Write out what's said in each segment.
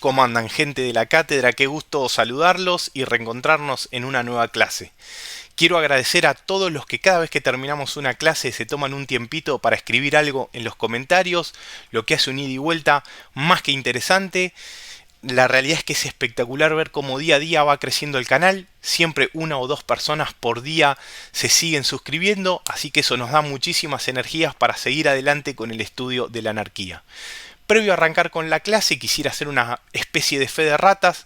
¿Cómo andan, gente de la cátedra? Qué gusto saludarlos y reencontrarnos en una nueva clase. Quiero agradecer a todos los que cada vez que terminamos una clase se toman un tiempito para escribir algo en los comentarios, lo que hace un ida y vuelta más que interesante. La realidad es que es espectacular ver cómo día a día va creciendo el canal. Siempre una o dos personas por día se siguen suscribiendo, así que eso nos da muchísimas energías para seguir adelante con el estudio de la anarquía. Previo a arrancar con la clase, quisiera hacer una especie de fe de ratas.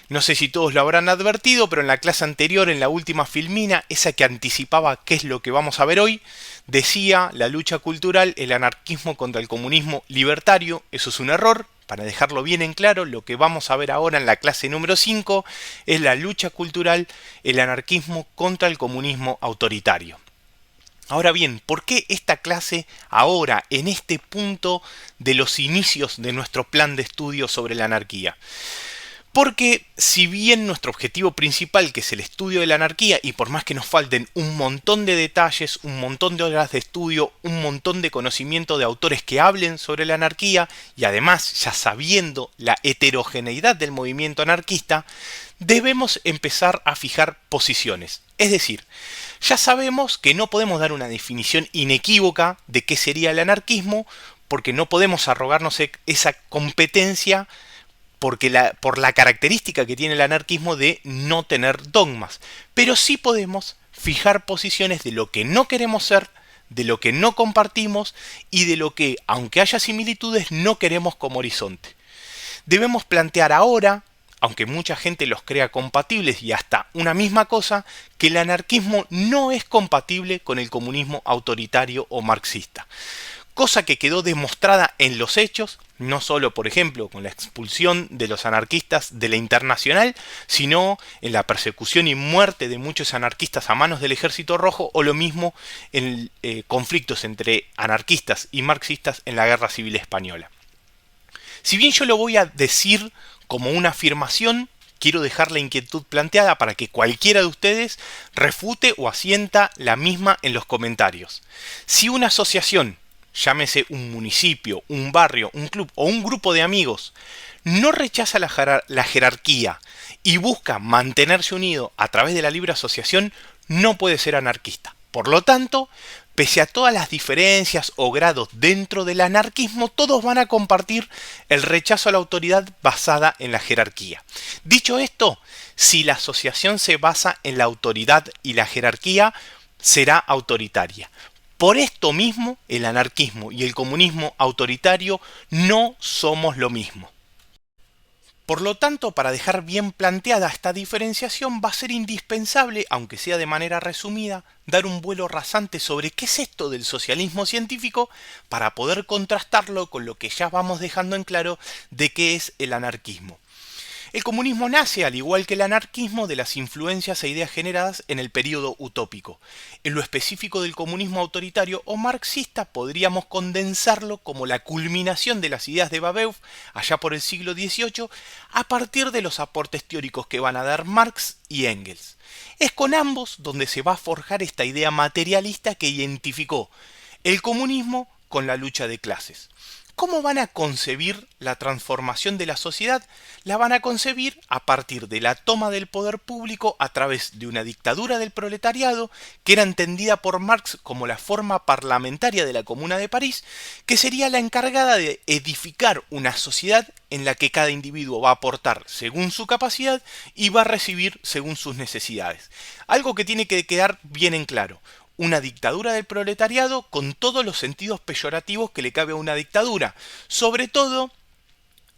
No sé si todos lo habrán advertido, pero en la clase anterior, en la última filmina, esa que anticipaba qué es lo que vamos a ver hoy, decía la lucha cultural, el anarquismo contra el comunismo libertario. Eso es un error. Para dejarlo bien en claro, lo que vamos a ver ahora en la clase número 5 es la lucha cultural, el anarquismo contra el comunismo autoritario. Ahora bien, ¿por qué esta clase ahora, en este punto de los inicios de nuestro plan de estudio sobre la anarquía? Porque si bien nuestro objetivo principal, que es el estudio de la anarquía, y por más que nos falten un montón de detalles, un montón de horas de estudio, un montón de conocimiento de autores que hablen sobre la anarquía, y además ya sabiendo la heterogeneidad del movimiento anarquista, debemos empezar a fijar posiciones. Es decir, ya sabemos que no podemos dar una definición inequívoca de qué sería el anarquismo, porque no podemos arrogarnos esa competencia por la característica que tiene el anarquismo de no tener dogmas. Pero sí podemos fijar posiciones de lo que no queremos ser, de lo que no compartimos y de lo que, aunque haya similitudes, no queremos como horizonte. Debemos plantear ahora, aunque mucha gente los crea compatibles y hasta una misma cosa, que el anarquismo no es compatible con el comunismo autoritario o marxista. Cosa que quedó demostrada en los hechos, no solo, por ejemplo, con la expulsión de los anarquistas de la Internacional, sino en la persecución y muerte de muchos anarquistas a manos del Ejército Rojo, o lo mismo en conflictos entre anarquistas y marxistas en la Guerra Civil Española. Si bien yo lo voy a decir como una afirmación, quiero dejar la inquietud planteada para que cualquiera de ustedes refute o asienta la misma en los comentarios. Si una asociación, llámese un municipio, un barrio, un club o un grupo de amigos, no rechaza la jerarquía y busca mantenerse unido a través de la libre asociación, no puede ser anarquista. Por lo tanto, pese a todas las diferencias o grados dentro del anarquismo, todos van a compartir el rechazo a la autoridad basada en la jerarquía. Dicho esto, si la asociación se basa en la autoridad y la jerarquía, será autoritaria. Por esto mismo, el anarquismo y el comunismo autoritario no somos lo mismo. Por lo tanto, para dejar bien planteada esta diferenciación, va a ser indispensable, aunque sea de manera resumida, dar un vuelo rasante sobre qué es esto del socialismo científico para poder contrastarlo con lo que ya vamos dejando en claro de qué es el anarquismo. El comunismo nace, al igual que el anarquismo, de las influencias e ideas generadas en el período utópico. En lo específico del comunismo autoritario o marxista podríamos condensarlo como la culminación de las ideas de Babeuf allá por el siglo XVIII a partir de los aportes teóricos que van a dar Marx y Engels. Es con ambos donde se va a forjar esta idea materialista que identificó el comunismo con la lucha de clases. ¿Cómo van a concebir la transformación de la sociedad? La van a concebir a partir de la toma del poder público a través de una dictadura del proletariado, que era entendida por Marx como la forma parlamentaria de la Comuna de París, que sería la encargada de edificar una sociedad en la que cada individuo va a aportar según su capacidad y va a recibir según sus necesidades. Algo que tiene que quedar bien en claro. Una dictadura del proletariado con todos los sentidos peyorativos que le cabe a una dictadura. Sobre todo,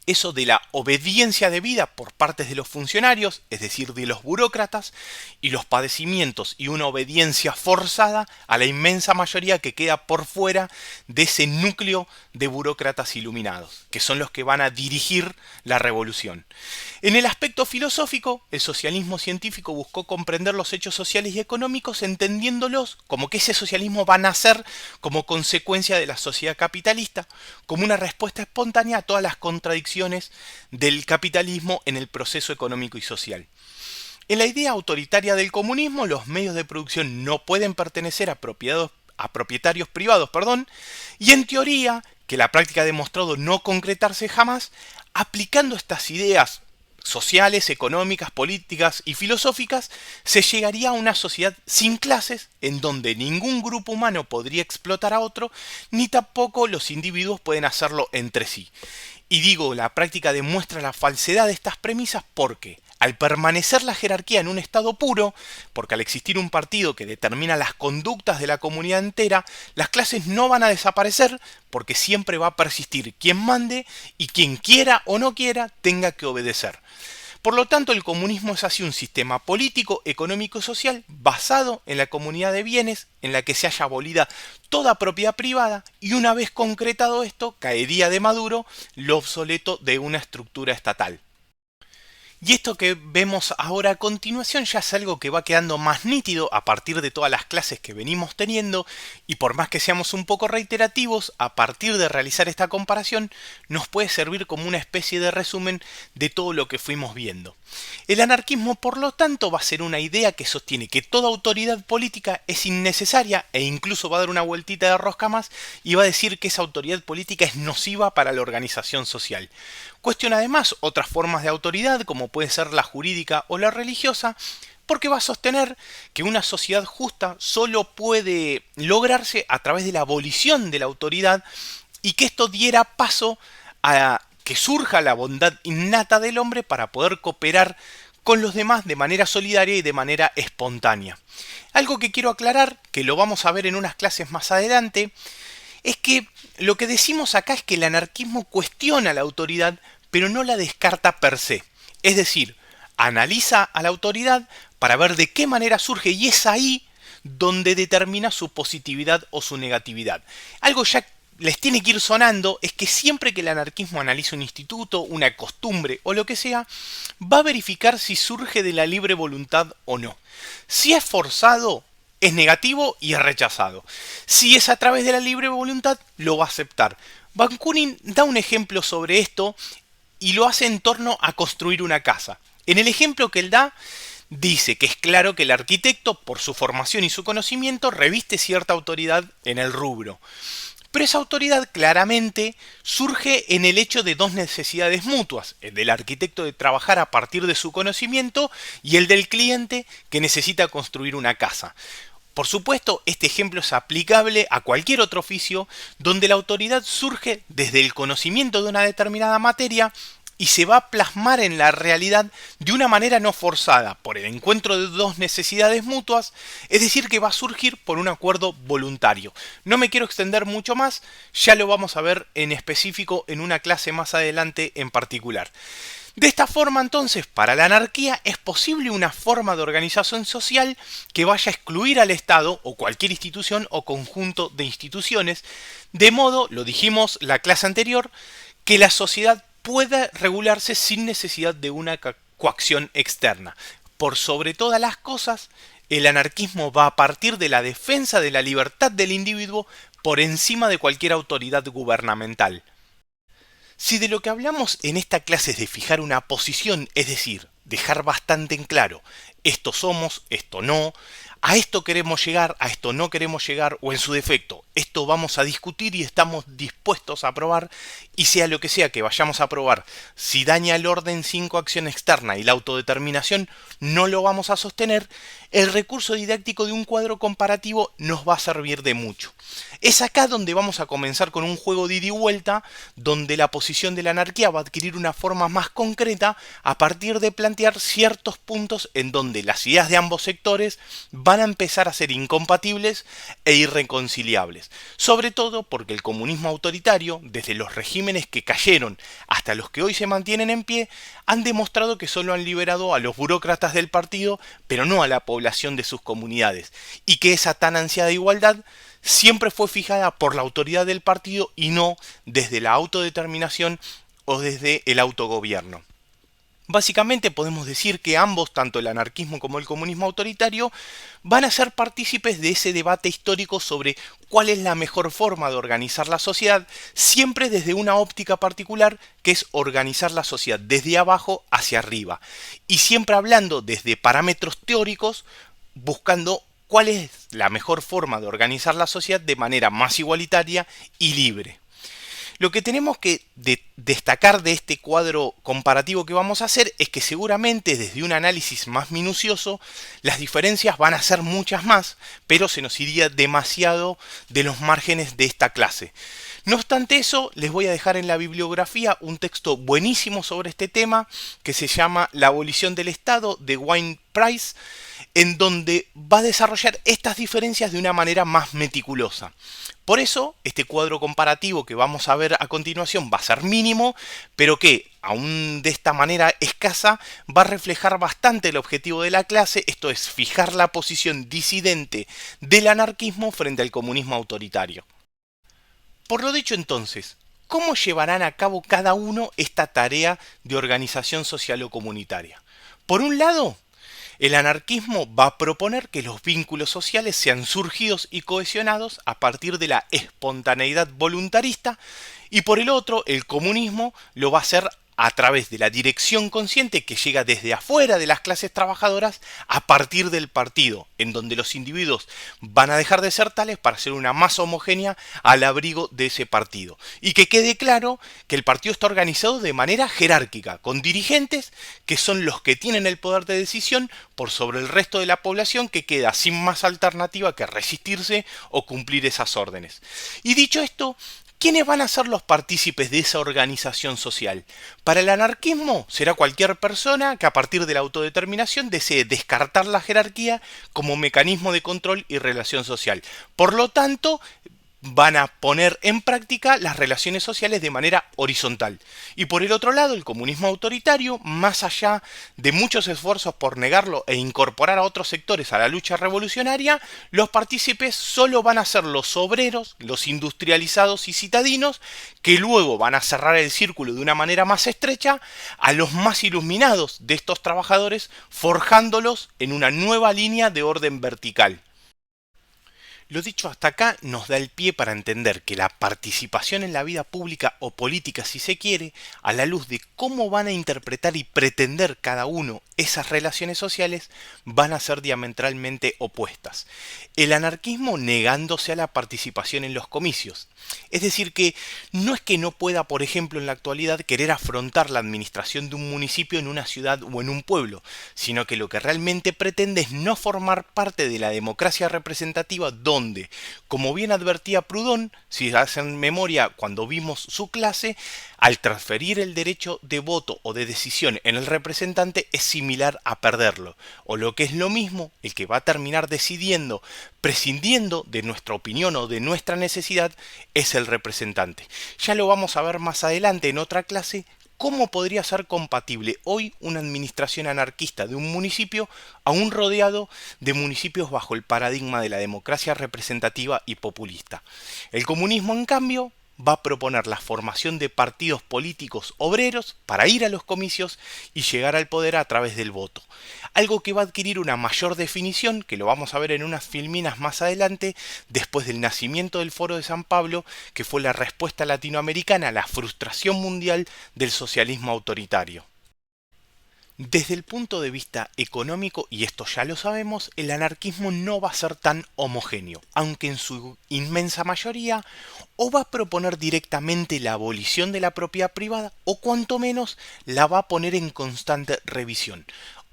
eso de la obediencia debida por parte de los funcionarios, es decir, de los burócratas, y los padecimientos y una obediencia forzada a la inmensa mayoría que queda por fuera de ese núcleo de burócratas iluminados, que son los que van a dirigir la revolución. En el aspecto filosófico, el socialismo científico buscó comprender los hechos sociales y económicos entendiéndolos como que ese socialismo va a nacer como consecuencia de la sociedad capitalista, como una respuesta espontánea a todas las contradicciones del capitalismo en el proceso económico y social. En la idea autoritaria del comunismo, los medios de producción no pueden pertenecer a propietarios privados, y en teoría, que la práctica ha demostrado no concretarse jamás, Aplicando estas ideas sociales, económicas, políticas y filosóficas, se llegaría a una sociedad sin clases, en donde ningún grupo humano podría explotar a otro, ni tampoco los individuos pueden hacerlo entre sí. Y digo, la práctica demuestra la falsedad de estas premisas porque, al permanecer la jerarquía en un estado puro, porque al existir un partido que determina las conductas de la comunidad entera, las clases no van a desaparecer porque siempre va a persistir quien mande y quien quiera o no quiera tenga que obedecer. Por lo tanto, el comunismo es así un sistema político, económico y social basado en la comunidad de bienes, en la que se haya abolida toda propiedad privada y una vez concretado esto, caería de maduro lo obsoleto de una estructura estatal. Y esto que vemos ahora a continuación ya es algo que va quedando más nítido a partir de todas las clases que venimos teniendo y por más que seamos un poco reiterativos, a partir de realizar esta comparación nos puede servir como una especie de resumen de todo lo que fuimos viendo. El anarquismo, por lo tanto, va a ser una idea que sostiene que toda autoridad política es innecesaria e incluso va a dar una vueltita de rosca más y va a decir que esa autoridad política es nociva para la organización social. Cuestiona además otras formas de autoridad, como puede ser la jurídica o la religiosa, porque va a sostener que una sociedad justa solo puede lograrse a través de la abolición de la autoridad y que esto diera paso a que surja la bondad innata del hombre para poder cooperar con los demás de manera solidaria y de manera espontánea. Algo que quiero aclarar, que lo vamos a ver en unas clases más adelante, es que lo que decimos acá es que el anarquismo cuestiona la autoridad, pero no la descarta per se. Es decir, analiza a la autoridad para ver de qué manera surge y es ahí donde determina su positividad o su negatividad. Algo ya les tiene que ir sonando es que siempre que el anarquismo analiza un instituto, una costumbre o lo que sea, va a verificar si surge de la libre voluntad o no. Si es forzado, es negativo y es rechazado. Si es a través de la libre voluntad, lo va a aceptar. Bakunin da un ejemplo sobre esto y lo hace en torno a construir una casa. En el ejemplo que él da, dice que es claro que el arquitecto, por su formación y su conocimiento, reviste cierta autoridad en el rubro. Pero esa autoridad claramente surge en el hecho de dos necesidades mutuas, el del arquitecto de trabajar a partir de su conocimiento y el del cliente que necesita construir una casa. Por supuesto, este ejemplo es aplicable a cualquier otro oficio donde la autoridad surge desde el conocimiento de una determinada materia y se va a plasmar en la realidad de una manera no forzada por el encuentro de dos necesidades mutuas, es decir, que va a surgir por un acuerdo voluntario. No me quiero extender mucho más, ya lo vamos a ver en específico en una clase más adelante en particular. De esta forma, entonces, para la anarquía es posible una forma de organización social que vaya a excluir al Estado o cualquier institución o conjunto de instituciones, de modo, lo dijimos la clase anterior, que la sociedad pueda regularse sin necesidad de una coacción externa. Por sobre todas las cosas, el anarquismo va a partir de la defensa de la libertad del individuo por encima de cualquier autoridad gubernamental. Si de lo que hablamos en esta clase es de fijar una posición, es decir, dejar bastante en claro, esto somos, esto no, a esto queremos llegar, a esto no queremos llegar, o en su defecto, esto vamos a discutir y estamos dispuestos a aprobar, y sea lo que sea que vayamos a aprobar, si daña el orden sin coacción externa y la autodeterminación, no lo vamos a sostener, el recurso didáctico de un cuadro comparativo nos va a servir de mucho. Es acá donde vamos a comenzar con un juego de ida y vuelta, donde la posición de la anarquía va a adquirir una forma más concreta a partir de plantear ciertos puntos en donde las ideas de ambos sectores van a empezar a ser incompatibles e irreconciliables. Sobre todo porque el comunismo autoritario, desde los regímenes que cayeron hasta los que hoy se mantienen en pie, han demostrado que solo han liberado a los burócratas del partido, pero no a la población de sus comunidades, y que esa tan ansiada igualdad siempre fue fijada por la autoridad del partido y no desde la autodeterminación o desde el autogobierno. Básicamente podemos decir que ambos, tanto el anarquismo como el comunismo autoritario, van a ser partícipes de ese debate histórico sobre cuál es la mejor forma de organizar la sociedad, siempre desde una óptica particular que es organizar la sociedad desde abajo hacia arriba, y siempre hablando desde parámetros teóricos, buscando cuál es la mejor forma de organizar la sociedad de manera más igualitaria y libre. Lo que tenemos que destacar de este cuadro comparativo que vamos a hacer es que seguramente desde un análisis más minucioso las diferencias van a ser muchas más, pero se nos iría demasiado de los márgenes de esta clase. No obstante eso, les voy a dejar en la bibliografía un texto buenísimo sobre este tema que se llama La abolición del Estado de Wayne Price, en donde va a desarrollar estas diferencias de una manera más meticulosa. Por eso, este cuadro comparativo que vamos a ver a continuación va a ser mínimo, pero que, aún de esta manera escasa, va a reflejar bastante el objetivo de la clase, esto es, fijar la posición disidente del anarquismo frente al comunismo autoritario. Por lo dicho entonces, ¿cómo llevarán a cabo cada uno esta tarea de organización social o comunitaria? Por un lado, el anarquismo va a proponer que los vínculos sociales sean surgidos y cohesionados a partir de la espontaneidad voluntarista, y por el otro, el comunismo lo va a hacer a través de la dirección consciente que llega desde afuera de las clases trabajadoras a partir del partido, en donde los individuos van a dejar de ser tales para ser una masa homogénea al abrigo de ese partido. Y que quede claro que el partido está organizado de manera jerárquica, con dirigentes que son los que tienen el poder de decisión por sobre el resto de la población, que queda sin más alternativa que resistirse o cumplir esas órdenes. Y dicho esto, ¿quiénes van a ser los partícipes de esa organización social? Para el anarquismo será cualquier persona que a partir de la autodeterminación desee descartar la jerarquía como mecanismo de control y relación social. Por lo tanto, van a poner en práctica las relaciones sociales de manera horizontal. Y por el otro lado, el comunismo autoritario, más allá de muchos esfuerzos por negarlo e incorporar a otros sectores a la lucha revolucionaria, los partícipes solo van a ser los obreros, los industrializados y citadinos, que luego van a cerrar el círculo de una manera más estrecha a los más iluminados de estos trabajadores, forjándolos en una nueva línea de orden vertical. Lo dicho hasta acá nos da el pie para entender que la participación en la vida pública o política, si se quiere, a la luz de cómo van a interpretar y pretender cada uno esas relaciones sociales, van a ser diametralmente opuestas. El anarquismo negándose a la participación en los comicios. Es decir, que no pueda, por ejemplo, en la actualidad querer afrontar la administración de un municipio en una ciudad o en un pueblo, sino que lo que realmente pretende es no formar parte de la democracia representativa donde, como bien advertía Proudhon, si hacen memoria cuando vimos su clase, al transferir el derecho de voto o de decisión en el representante es similar a perderlo, o lo que es lo mismo, el que va a terminar decidiendo, prescindiendo de nuestra opinión o de nuestra necesidad, es el representante. Ya lo vamos a ver más adelante en otra clase, cómo podría ser compatible hoy una administración anarquista de un municipio aún rodeado de municipios bajo el paradigma de la democracia representativa y populista. El comunismo, en cambio, va a proponer la formación de partidos políticos obreros para ir a los comicios y llegar al poder a través del voto. Algo que va a adquirir una mayor definición, que lo vamos a ver en unas filminas más adelante, después del nacimiento del Foro de San Pablo, que fue la respuesta latinoamericana a la frustración mundial del socialismo autoritario. Desde el punto de vista económico, y esto ya lo sabemos, el anarquismo no va a ser tan homogéneo, aunque en su inmensa mayoría o va a proponer directamente la abolición de la propiedad privada o cuanto menos la va a poner en constante revisión.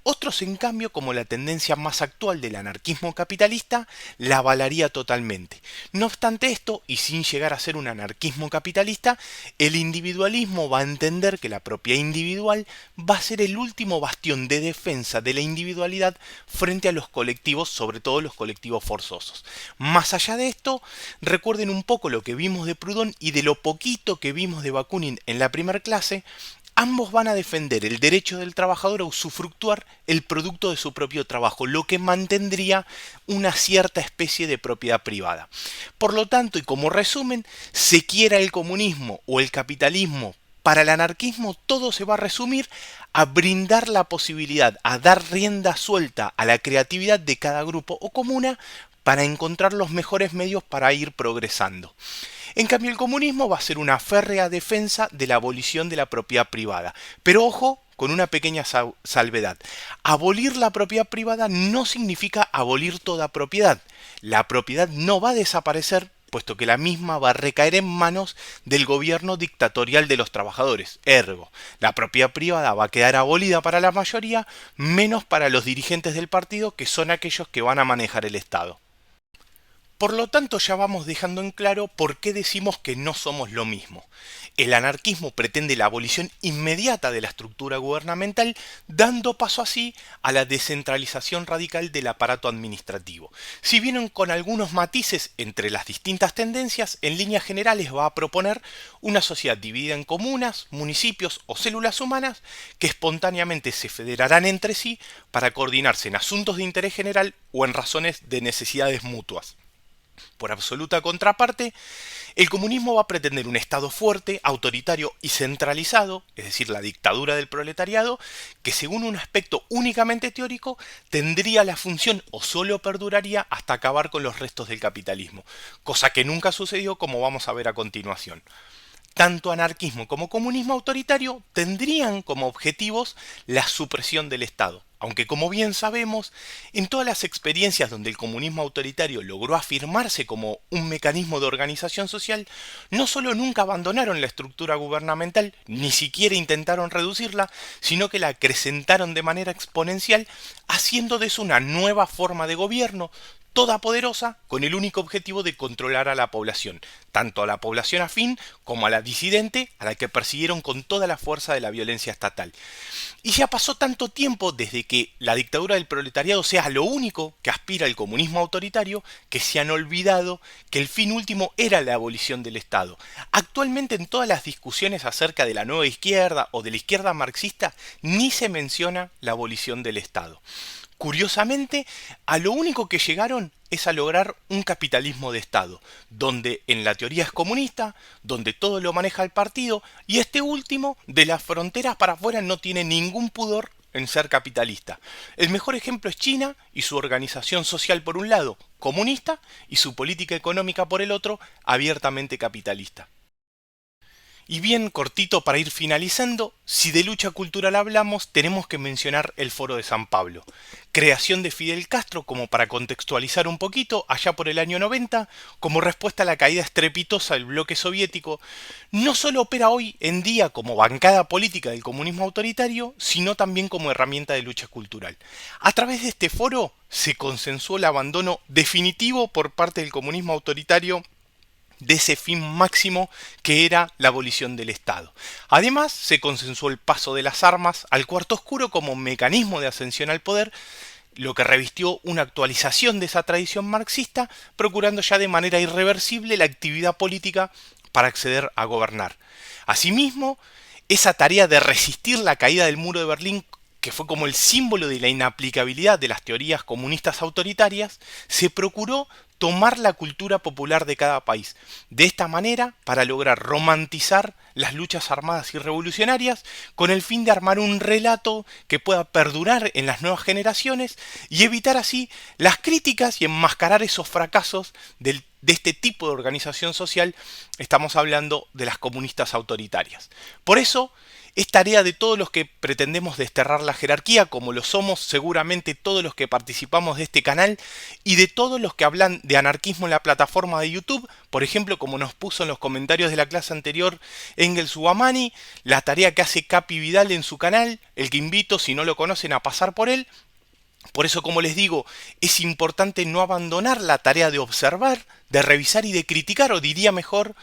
Otros, en cambio, como la tendencia más actual del anarquismo capitalista, la avalaría totalmente. No obstante esto, y sin llegar a ser un anarquismo capitalista, el individualismo va a entender que la propiedad individual va a ser el último bastión de defensa de la individualidad frente a los colectivos, sobre todo los colectivos forzosos. Más allá de esto, recuerden un poco lo que vimos de Proudhon y de lo poquito que vimos de Bakunin en la primera clase. Ambos van a defender el derecho del trabajador a usufructuar el producto de su propio trabajo, lo que mantendría una cierta especie de propiedad privada. Por lo tanto, y como resumen, se quiera el comunismo o el capitalismo, para el anarquismo todo se va a resumir a brindar la posibilidad, a dar rienda suelta a la creatividad de cada grupo o comuna para encontrar los mejores medios para ir progresando. En cambio, el comunismo va a ser una férrea defensa de la abolición de la propiedad privada. Pero ojo, con una pequeña salvedad. Abolir la propiedad privada no significa abolir toda propiedad. La propiedad no va a desaparecer, puesto que la misma va a recaer en manos del gobierno dictatorial de los trabajadores. Ergo, la propiedad privada va a quedar abolida para la mayoría, menos para los dirigentes del partido, que son aquellos que van a manejar el Estado. Por lo tanto, ya vamos dejando en claro por qué decimos que no somos lo mismo. El anarquismo pretende la abolición inmediata de la estructura gubernamental, dando paso así a la descentralización radical del aparato administrativo. Si bien con algunos matices entre las distintas tendencias, en líneas generales va a proponer una sociedad dividida en comunas, municipios o células humanas que espontáneamente se federarán entre sí para coordinarse en asuntos de interés general o en razones de necesidades mutuas. Por absoluta contraparte, el comunismo va a pretender un Estado fuerte, autoritario y centralizado, es decir, la dictadura del proletariado, que según un aspecto únicamente teórico, tendría la función o solo perduraría hasta acabar con los restos del capitalismo, cosa que nunca sucedió, como vamos a ver a continuación. Tanto anarquismo como comunismo autoritario tendrían como objetivos la supresión del Estado, aunque como bien sabemos, en todas las experiencias donde el comunismo autoritario logró afirmarse como un mecanismo de organización social, no solo nunca abandonaron la estructura gubernamental, ni siquiera intentaron reducirla, sino que la acrecentaron de manera exponencial, haciendo de eso una nueva forma de gobierno, toda poderosa, con el único objetivo de controlar a la población, tanto a la población afín como a la disidente, a la que persiguieron con toda la fuerza de la violencia estatal. Y ya pasó tanto tiempo desde que la dictadura del proletariado sea lo único que aspira el comunismo autoritario, que se han olvidado que el fin último era la abolición del Estado. Actualmente en todas las discusiones acerca de la nueva izquierda o de la izquierda marxista, ni se menciona la abolición del Estado. Curiosamente, a lo único que llegaron es a lograr un capitalismo de Estado, donde en la teoría es comunista, donde todo lo maneja el partido, y este último, de las fronteras para afuera, no tiene ningún pudor en ser capitalista. El mejor ejemplo es China y su organización social por un lado, comunista, y su política económica por el otro, abiertamente capitalista. Y bien cortito para ir finalizando, si de lucha cultural hablamos, tenemos que mencionar el Foro de San Pablo. Creación de Fidel Castro, como para contextualizar un poquito, allá por el año 90, como respuesta a la caída estrepitosa del bloque soviético, no solo opera hoy en día como bancada política del comunismo autoritario, sino también como herramienta de lucha cultural. A través de este foro se consensuó el abandono definitivo por parte del comunismo autoritario de ese fin máximo que era la abolición del Estado. Además, se consensuó el paso de las armas al cuarto oscuro como mecanismo de ascensión al poder, lo que revistió una actualización de esa tradición marxista, procurando ya de manera irreversible la actividad política para acceder a gobernar. Asimismo, esa tarea de resistir la caída del muro de Berlín, que fue como el símbolo de la inaplicabilidad de las teorías comunistas autoritarias, se procuró tomar la cultura popular de cada país. De esta manera, para lograr romantizar las luchas armadas y revolucionarias, con el fin de armar un relato que pueda perdurar en las nuevas generaciones y evitar así las críticas y enmascarar esos fracasos de este tipo de organización social. Estamos hablando de las comunistas autoritarias. Por eso, es tarea de todos los que pretendemos desterrar la jerarquía, como lo somos seguramente todos los que participamos de este canal, y de todos los que hablan de anarquismo en la plataforma de YouTube, por ejemplo, como nos puso en los comentarios de la clase anterior Engels Uamani, la tarea que hace Capi Vidal en su canal, el que invito, si no lo conocen, a pasar por él. Por eso, como les digo, es importante no abandonar la tarea de observar, de revisar y de criticar, o diría mejor,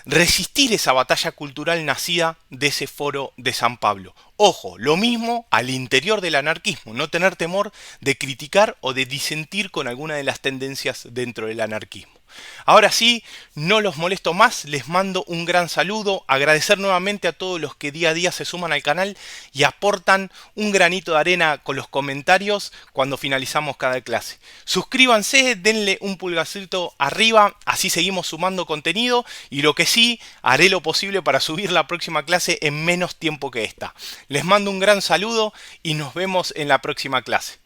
resistir esa batalla cultural nacida de ese foro de San Pablo. Ojo, lo mismo al interior del anarquismo, no tener temor de criticar o de disentir con alguna de las tendencias dentro del anarquismo. Ahora sí, no los molesto más, les mando un gran saludo, agradecer nuevamente a todos los que día a día se suman al canal y aportan un granito de arena con los comentarios cuando finalizamos cada clase. Suscríbanse, denle un pulgarcito arriba, así seguimos sumando contenido y lo que sí, haré lo posible para subir la próxima clase en menos tiempo que esta. Les mando un gran saludo y nos vemos en la próxima clase.